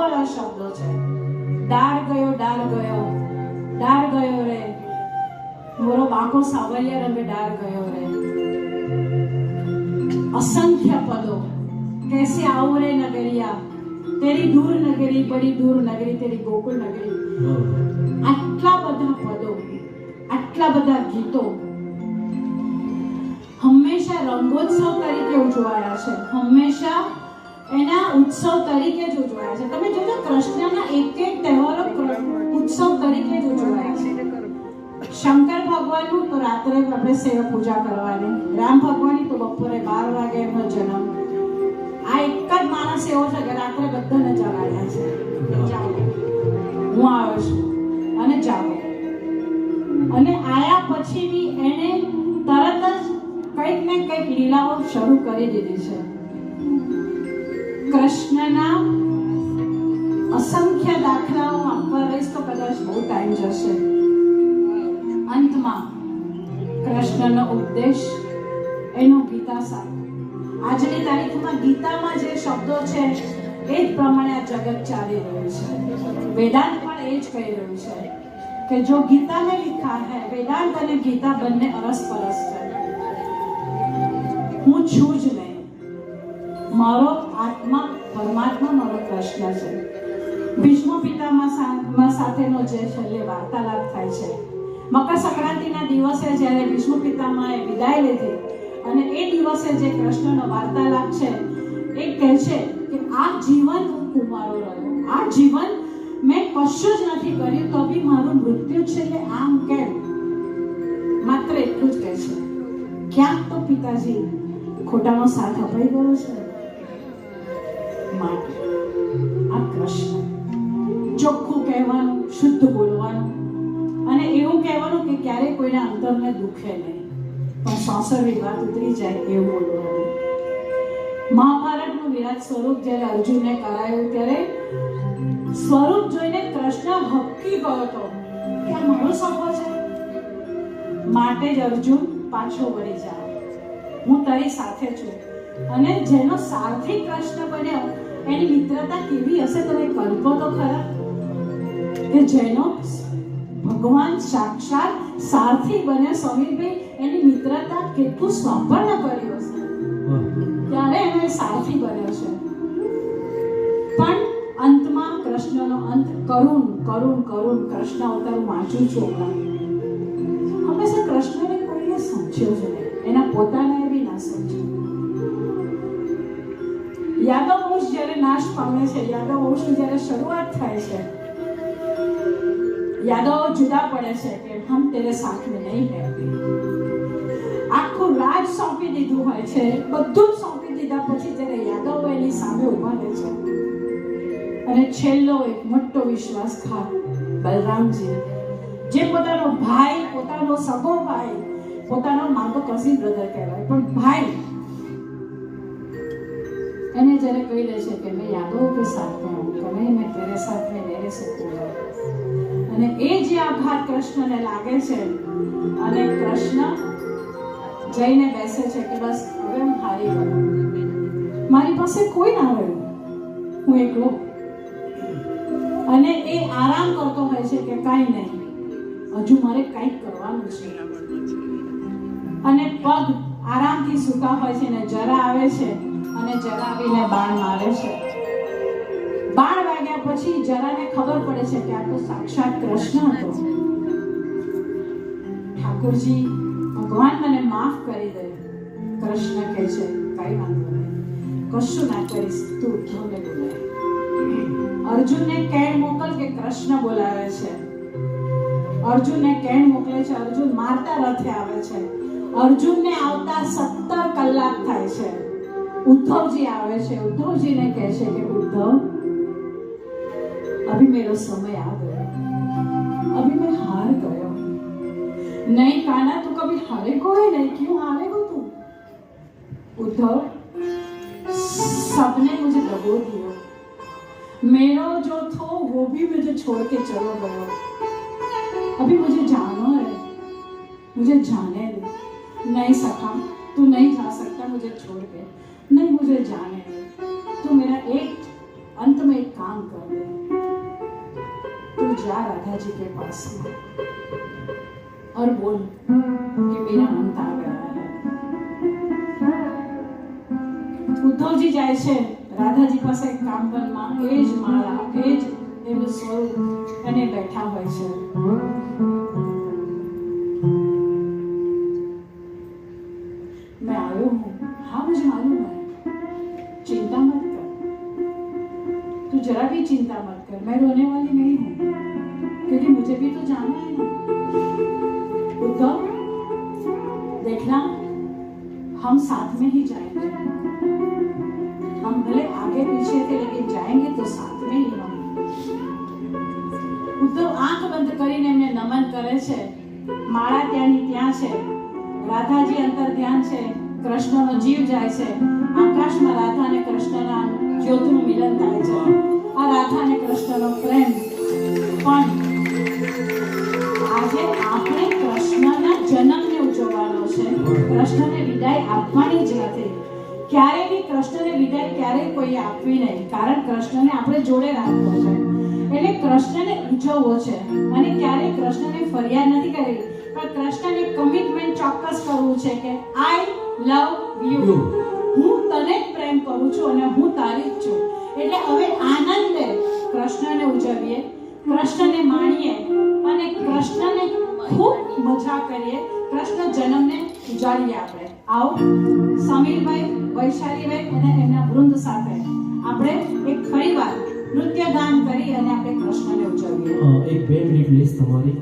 બધા શબ્દો છે. ડાળ ગયો રે, મોરો બાંકો સાવરિયા રંગે ડાળ ગયો રે. असंख्य पदों, कैसे आओ रे नगरिया, तेरी दूर नगरी, बड़ी दूर नगरी, तेरी गोकुल नगरी. આટલા બધા પદો, આટલા બધા ગીતો હંમેશા રંગોત્સવ તરીકે ઉજવાયા છે, હંમેશા એના ઉત્સવ તરીકે જ ઉજવાયા છે. તમે જોજો કૃષ્ણના એક તહેવારો ઉત્સવ તરીકે જ ઉજવાયા છે. શંકર ભગવાનનું તો રાત્રે આપણે સેવા પૂજા કરવાની, રામ ભગવાનની તો બપોરે 12 વાગે એમનો જન્મ. આ એક જ માણસ એવો છે કે રાત્રે બધાને જગાડ્યા છે, જાઓ હું આવ્યો છું અને જાઓ. અને આયા પછી બી એને તરત જ કંઈક ને કંઈક લીલાઓ શરૂ કરી દીધી છે. કૃષ્ણના અસંખ્ય દાખલાઓ આપવા રહીશ તો કદાચ બહુ ટાઈમ જશે. અંતમાં કૃષ્ણનો ઉપદેશ, એનો ગીતા સાર. આજની તારીખમાં ગીતામાં જે શબ્દો છે એ જ પ્રમાણે આ જગત ચાલી રહ્યું છે. વેદાંત પણ એ જ કહી રહ્યું છે કે જો ગીતા મેં લિખા હૈ, વેદાંત અને ગીતા બંને અરસપરસ છે. હું છું જ નહીં, મારો આત્મા પરમાત્મા મારો કૃષ્ણ છે. ભીષ્મ પિતામહ સાથેનો જે છેલ્લે વાર્તાલાપ થાય છે, મકર સંક્રાંતિના દિવસે જ્યારે ભીષ્મ પિતામહે વિદાય લીધી અને એ દિવસે જે કૃષ્ણનો વાર્તાલાપ છે એ કહે છે કે આ જીવન હું કુમારો રહ્યો, આ જીવન મેં કશું જ નથી કર્યું તો બી મારું મૃત્યુ છે એટલે આમ કેમ? માત્ર એટલું જ કહે છે. ક્યાંક તો પિતાજી ખોટાનો સાથ અપાઈ ગયો છે. માટે આ કૃષ્ણ ચોખ્ખું કહેવાનું, શુદ્ધ બોલવાનું અને એવું કહેવાનું કે ક્યારેય કોઈના અંતરને દુખે નહીં, પણ સાસરવી વાત ઉતરી જાય એવું બોલવાનું. મહાભારતનું વિરાટ સ્વરૂપ જ્યારે અર્જુનને કરાયું ત્યારે સ્વરૂપ જોઈને કૃષ્ણ હબકી ગયો હતો કે આ મારો સફો છે. માટે જ અર્જુન પાછો વળી જાઓ, હું તારી સાથે છું. અને જેનો સારથી કૃષ્ણ બન્યો એની મિત્રતા કેવી હશે તમે કલ્પો તો ખરા, કે જેનો ભગવાન સાક્ષાત સારથી બન્યા સમીરભાઈ, એની મિત્રતા કેટલું સંપન્ન કર્યું હશે ત્યારે એનો સારથી બન્યો છે. પણ અંતમાં કૃષ્ણનો અંત કરુણ કરુણ કરુણ. કૃષ્ણ અવતાર વાંચું છું હમણાં. હંમેશા કૃષ્ણને કોઈને સમજ્યો જ નહીં, એના પોતાને બી ના સમજ્યો. યાદવ વંશ જ્યારે નાશ પામે છે, યાદવ વંશની જ્યારે શરૂઆત થાય છે, યાદવો જુદા પડે છે કે હમ તેરે સાથ में नहीं रहते. આખું રાજ સોંપી દીધું હોય છે, બધું સોંપી દીધા પછી જ્યારે યાદવો એની સામે ઉભા રહે છે અને છેલ્લો એક મોટો વિશ્વાસઘાત બલરામજી, જે પોતાનો ભાઈ, પોતાનો સગો ભાઈ, પોતાનો મામો કઝિન બ્રધર કહેવાય પણ ભાઈ, એને જ્યારે કહી દે છે કે મેં યાદવો કે સાથ में हूं, कभी मैं तेरे साथ में नहीं रह सकूंगा. અને એ જે આઘાત કૃષ્ણને લાગે છે અને કૃષ્ણ જઈને બેસે છે કે બસ હવે હું હારી ગયો, મારી પાસે કોઈ ના રહ્યું, હું એકલો. અને એ આરામ કરતો હોય છે કે કાંઈ નહીં, હજુ મારે કંઈક કરવાનું છે. અને પગ આરામથી સૂતા હોય છે ને જરા આવે છે અને જરા આવીને બાણ મારે છે. બાણ વાગ્યા પછી જરાને ખબર પડે છે કે આ તો સાક્ષાત કૃષ્ણ હતો. ઠાકોરજી ભગવાન મને માફ કરી દે. કૃષ્ણ કહે છે કઈ વાંધો નહીં, કશું ના કરીશ, તું ઉદ્ધવને બોલાય. અર્જુનને કેણ મોકલ કે કૃષ્ણ બોલાવે છે. અર્જુનને કેણ મોકલે છે. અર્જુન મારતા રથે આવે છે. અર્જુનને આવતા 17 કલાક થાય છે. ઉદ્ધવજી આવે છે. ઉદ્ધવજીને કહે છે કે ઉદ્ધવ, अभी मेरा समय आ गया, अभी मैं हार गया. नहीं कान्हा, तू कभी हारेगा ही नहीं, क्यों हारेगा तू? उद्धव, सबने मुझे दबो दिया, मेरा जो था वो भी मुझे छोड़ के चलो गया. अभी मुझे जाना है, मुझे जाने दे. नहीं सखा, तू नहीं जा सकता मुझे छोड़ के. नहीं, मुझे जाने दे. तू मेरा एक अंत में एक काम कर, जा राधा जी के पास और बोल कि मेरा अंत आ गया है। ઉદ્ધવજી જાય છે રાધાજી પાસે કામવનમાં, એ જ માળા, એ જ એનું સ્વરૂપ અને બેઠા હોય છે। मैं आयो हूँ, हाँ मुझे मालूम है, चिंता मत कर, तू जरा भी चिंता मत कर, मैं रोने वाली नहीं हूँ, क्योंकि मुझे भी तो जाना है ना। उद्धव देखना, हम साथ में ही जाएंगे, हम भले आगे पीछे थे लेकिन जाएंगे तो साथ में ही हम। ઉદ્ધવ આંખ બંધ કરીને એમને નમન કરે છે। માળા ત્યાંની ત્યાં છે, રાધાજી અંતર ધ્યાન છે, કૃષ્ણનો જીવ જાય છે, આકાશમાં રાધા અને કૃષ્ણના જ્યોતનું મિલન થાય છે। આ રાધા અને કૃષ્ણનો પ્રેમ પણ આજે આપણે કૃષ્ણના જન્મને ઉજવવાનો છે, કૃષ્ણને વિદાય આપવાની જ નથી। ક્યારે બી કૃષ્ણને વિદાય ક્યારેય કોઈ આપવી નહીં, કારણ કૃષ્ણને આપણે જોડે રાખવો છે, એટલે કૃષ્ણને ઉજવવો છે। અને ક્યારેય કૃષ્ણને ફરિયાદ નથી કરવી, પણ કૃષ્ણને કમિટમેન્ટ ચોક્કસ કરવું છે કે આઈ લવ યુ, હું તને જ પ્રેમ કરું છું અને હું તારી જ છું। એટલે હવે આનંદે કૃષ્ણને ઉજવીએ, કૃષ્ણને માણીએ અને કૃષ્ણને ખૂબ મજા કરીએ, કૃષ્ણ જન્મને ઉજાડીએ આપણે। આવો સમીરભાઈ, વૈશાલીભાઈ અને એમના વૃંદ સાથે આપણે એક ફરીવાર નૃત્ય ગાન કરી અને આપણે કૃષ્ણને ઉજવીએ। એક 2 મિનિટ પ્લીઝ તમારી।